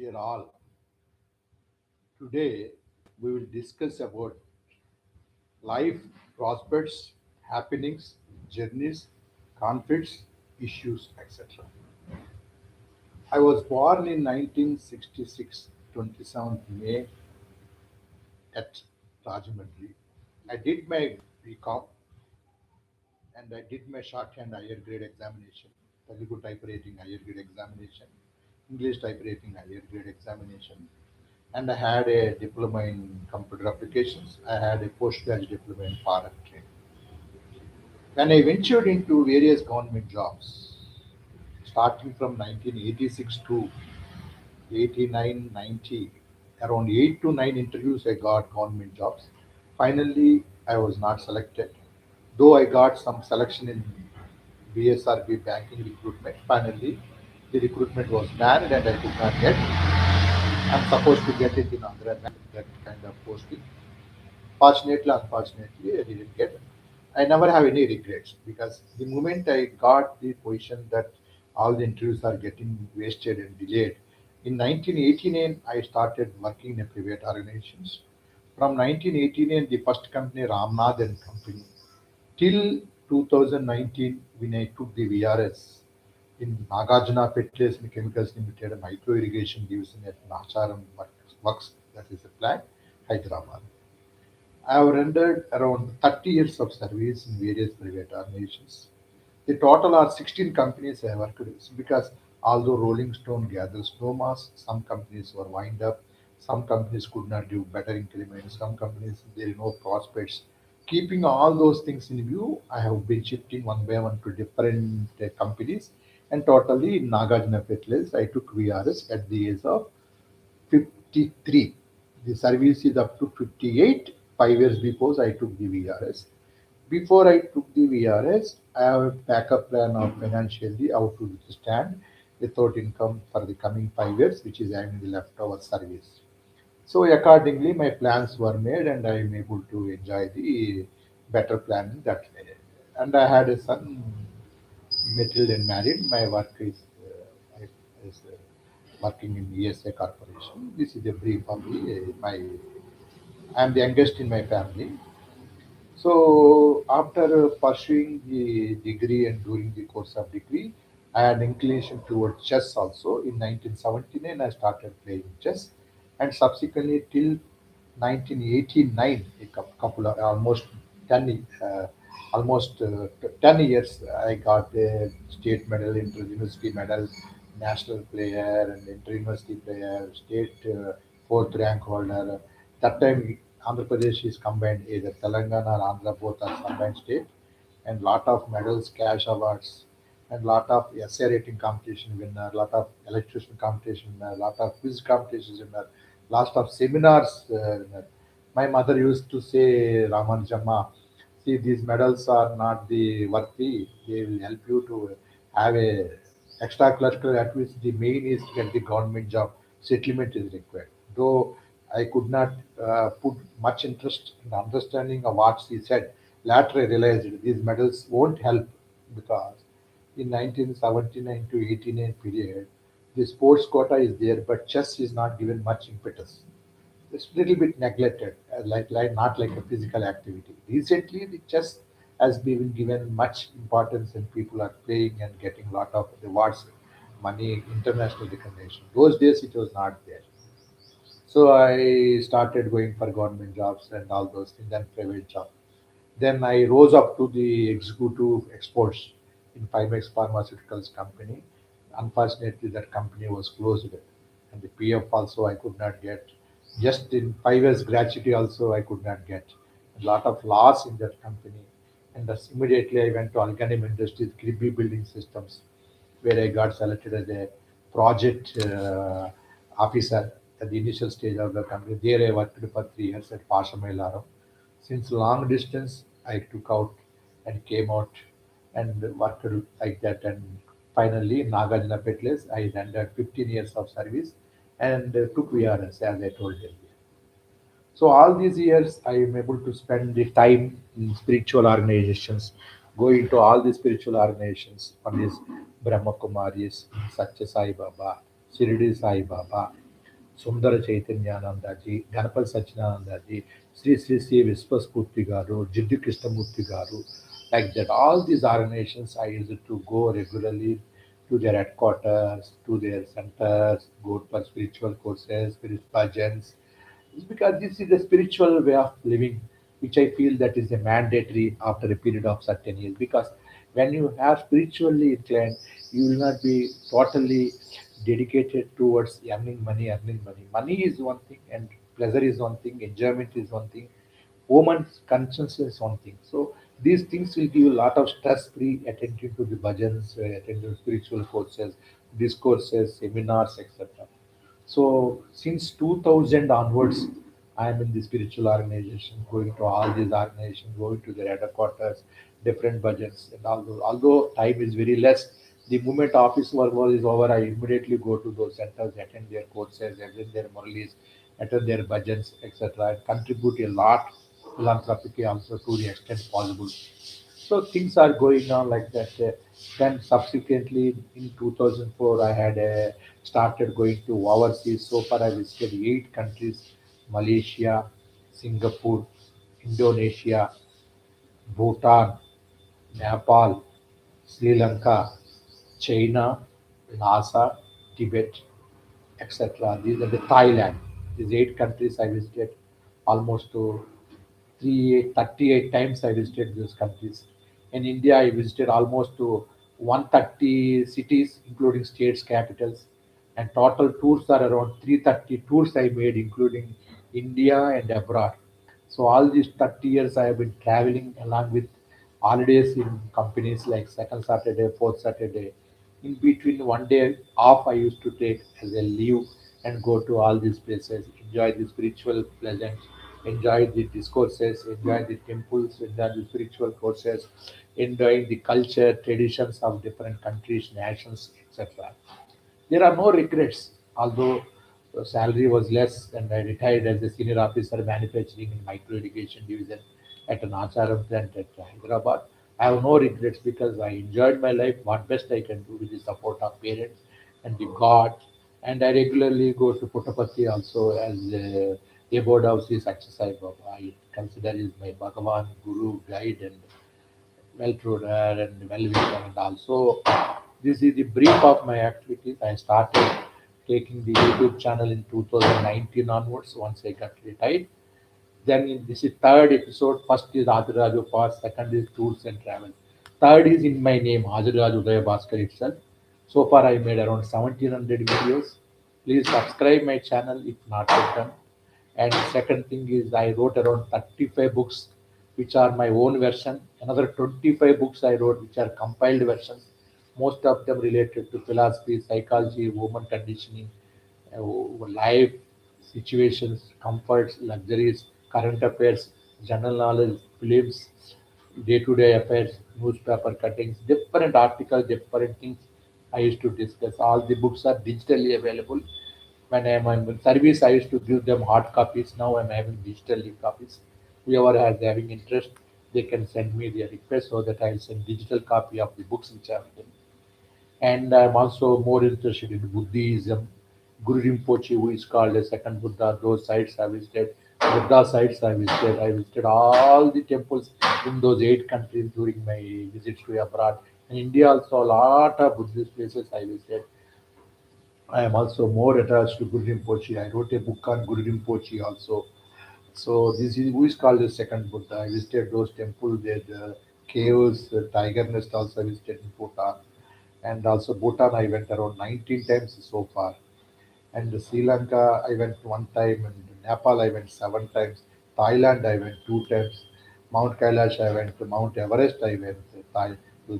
dear all. Today we will discuss about life, prospects, happenings, journeys, conflicts, issues, etc. I was born in 1966, 27th May at Rajahmundry. I did my BCom and I did my shorthand higher grade examination, Telugu typewriting higher grade examination, English typewriting higher grade examination, and I had a diploma in computer applications. I had a postgraduate diploma in foreign trade. When I ventured into various government jobs, starting from 1986 to 89, 90, around 8 to 9 interviews I got government jobs. Finally, I was not selected. Though I got some selection in BSRB banking recruitment, finally the recruitment was banned and I could not get. I'm supposed to get it in Andhra Bank, that kind of posting. Fortunately, unfortunately, I didn't get it. I never have any regrets because the moment I got the position that all the interviews are getting wasted and delayed, in 1989 I started working in a private organizations. From 1989, the first company Ramnath and Company till 2019 when I took the VRS in Nagarjuna Fertilizers and Chemicals Limited, a micro irrigation division at Nacharam Works, that is a plant, Hyderabad. I have rendered around 30 years of service in various private organizations. The total are 16 companies I worked with because although Rolling Stone gathers no mass, some companies were wind up, some companies could not do better increments, some companies there are no prospects. Keeping all those things in view, I have been shifting one by one to different companies, and totally in Nagarjuna Fertilizers, I took VRS at the age of 53. The service is up to 58. 5 years before I took the VRS. Before I took the VRS, I have a backup plan of financially how to stand without income for the coming 5 years, which is having the leftover service. So accordingly, my plans were made, and I am able to enjoy the better plan in that way. And I had a son, settled and married. My work is working in ESA Corporation. This is a brief of my. I am the youngest in my family. So after pursuing the degree and during the course of degree, I had inclination towards chess also. In 1979, I started playing chess, and subsequently till 1989, a couple of almost 10, almost 10 years, I got a state medal, inter-university medal, national player, and inter-university player, state fourth rank holder. That time, Andhra Pradesh is combined, either Telangana or Andhra, both are combined state, and lot of medals, cash awards, and lot of essay writing competition winner, lot of electrician competition winner, lot of quiz competitions winner, lot of seminars winner. My mother used to say, Ramanjamma, see these medals are not the worthy. They will help you to have a extracurricular activities. The main is to get the government job. Settlement is required. Though I could not put much interest in understanding of what she said. Later, I realized these medals won't help because in 1979 to 89 period, the sports quota is there, but chess is not given much impetus. It's a little bit neglected, like not like a physical activity. Recently, the chess has been given much importance, and people are playing and getting a lot of rewards, money, international recognition. Those days, it was not there. So I started going for government jobs and all those things, then private job. Then I rose up to the executive exports in Pimex Pharmaceuticals company. Unfortunately, that company was closed, and the PF also I could not get. Just in 5 years gratuity also I could not get. A lot of loss in that company, and thus immediately I went to Alkanim Industries, Kirby Building Systems, where I got selected as a project officer at the initial stage of the company. There I worked for 3 years at Pashamailaram. Since long distance, I took out and came out and worked like that. And finally, in Nagarjuna Fertilizers, I rendered 15 years of service and took VRS, as I told you. So all these years, I am able to spend the time in spiritual organizations, go into all the spiritual organizations. One is Brahma Kumaris, Satya Sai Baba, Shirdi Sai Baba. Sundara Chaitanyanandaji, Ganapal Sachinanandaji, Sri Sri Sri Vispaspurti Garu, Jiddu Krishnamurti Garu, like that. All these organizations I used to go regularly to their headquarters, to their centers, go for spiritual courses, spiritual bhajans, because this is a spiritual way of living which I feel that is a mandatory after a period of certain years, because when you have spiritually inclined you will not be totally dedicated towards earning money is one thing, and pleasure is one thing, enjoyment is one thing, woman's conscience is one thing. So these things will give you a lot of stress-free attention to the bhajans, attention to spiritual courses, discourses, seminars, etc. So since 2000 onwards, I am in the spiritual organization, going to all these organizations, going to their headquarters, different budgets, and although time is very less, the moment office work was is over, I immediately go to those centers, attend their courses, attend their murlis, attend their budgets, etc., and contribute a lot philanthropically also to the extent possible. So things are going on like that. Then subsequently in 2004, I had started going to overseas. So far, I visited 8 countries: Malaysia, Singapore, Indonesia, Bhutan, Nepal, Sri Lanka, China, Lhasa, Tibet, etc. These are the Thailand. These 8 countries I visited almost to 38 times I visited those countries. In India, I visited almost to 130 cities, including states, capitals, and total tours are around 330 tours I made, including India and abroad. So all these 30 years I have been traveling along with holidays in companies like second Saturday, fourth Saturday. In between one day off, I used to take as a leave and go to all these places, enjoy the spiritual pleasant, enjoy the discourses, enjoy the temples, enjoy the spiritual courses, enjoying the culture, traditions of different countries, nations, etc. There are no regrets, although the salary was less and I retired as a senior officer manufacturing in micro irrigation division at an Acharam plant at Hyderabad. I have no regrets because I enjoyed my life what best I can do with the support of parents and the God. And I regularly go to Puttaparthi also as a board of Sri Sachi Sai Baba. I consider is my Bhagavan, Guru, guide, and well-rounded and well-wisher. And also, this is the brief of my activities. I started taking the YouTube channel in 2019 onwards once I got retired. Then this is third episode. First is Adiraju Pass, second is Tours and Travel. Third is in my name, Adiraju Udaya Bhaskar itself. So far I made around 1700 videos. Please subscribe my channel if not yet done. And second thing is I wrote around 35 books which are my own version. Another 25 books I wrote which are compiled versions. Most of them related to philosophy, psychology, woman conditioning, life situations, comforts, luxuries, current affairs, general knowledge, films, day-to-day affairs, newspaper cuttings, different articles, different things I used to discuss. All the books are digitally available. When I'm on service, I used to give them hard copies. Now I'm having digital copies. Whoever has having interest, they can send me their request so that I'll send digital copy of the books which I've written. And I'm also more interested in Buddhism. Guru Rinpoche, who is called a second Buddha, those sites I visited. Buddha sites I visited. I visited all the temples in those 8 countries during my visits to abroad. In India also a lot of Buddhist places I visited. I am also more attached to Guru Rinpoche. I wrote a book on Guru Rinpoche also. So this is who is called the second Buddha. I visited those temples, the caves, the tiger nest also I visited in Bhutan. And also Bhutan I went around 19 times so far. And Sri Lanka I went one time, and Nepal I went 7 times. Thailand I went 2 times. Mount Kailash I went. Mount Everest I went.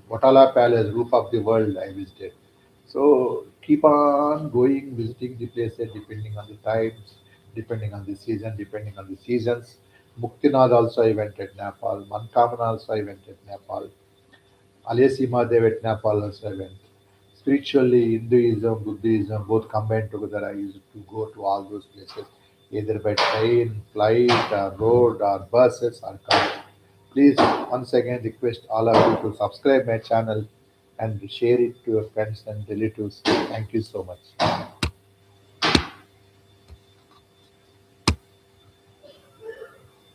Potala Palace, roof of the world I visited. So keep on going, visiting the places depending on the times, depending on the season, depending on the seasons. Muktinath also I went at Nepal. Mankamana also I went at Nepal. Alesima Dev at Nepal also I went. Spiritually, Hinduism, Buddhism, both combined together. I used to go to all those places, either by train, flight, or road, or buses, or cars. Please, once again, request all of you to subscribe my channel and share it to your friends and relatives. Thank you so much.